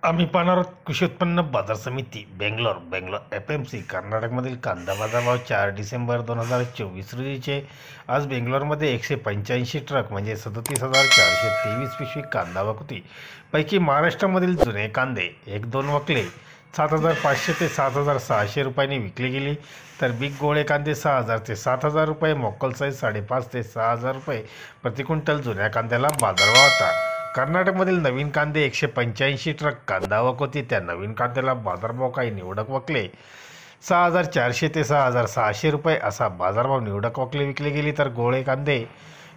आम्ही पाहणार आहोत कृषी उत्पन्न बाजार समिती बेंगलोर FMC कर्नाटकमधील कांदा बाजारभाव 4 डिसेंबर 2024 रोजीचे. आज बेंगलोरमध्ये 185 ट्रक म्हणजे 37,423 पिशवी कांदा वाहतुकी पैकी महाराष्ट्रामधील जुने कांदे 1-2 वकले 7,500 ते 7,600 रुपयांनी विकले गेले. तर बिग गोळे कांदे 6,000 ते 7,000 रुपये, मोकल साईज 5,500 ते 6,000 रुपये प्रति क्विंटल जुन्या कांद्याला बाजारभाव होता. कर्नाटकमधील नवीन कांदे 185 ट्रक कांदा आवक होती. त्या नवीन कांद्याला बाजारभाव काही निवडक वकले 6,400 ते 6,600 रुपये असा बाजारभाव निवडक वकले विकले गेली. तर गोळे कांदे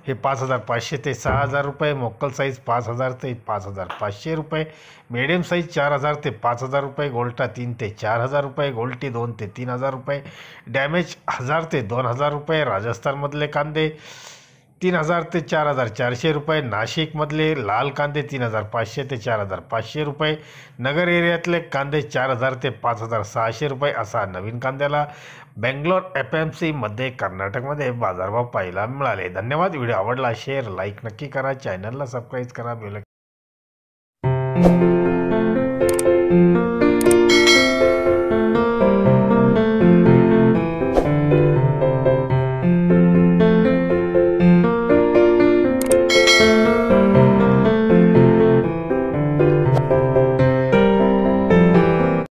हे 5,500 ते 6,000 रुपये, मोकल साईज 5,000 ते 5,500 रुपये, मीडियम साईज 4,000 ते 5,000 रुपये, गोल्टा 3 ते 4,000 रुपये, गोल्टी 2 ते 3,000 रुपये, डॅमेज 1,000 ते 2,000 रुपये. राजस्थानमधले कांदे 3,000 ते 4,400 रुपये, नाशिकमधले लाल कांदे 3,500 ते 4,500 रुपये, नगर एरियातले कांदे 4,000 ते 5,600 रुपये असा नवीन कांद्याला बेंगलोर FMC मध्ये कर्नाटकमध्ये बाजारभाव पाहायला मिळाले. धन्यवाद. व्हिडिओ आवडला शेअर लाईक नक्की करा, चॅनलला सबस्क्राईब करा, बेल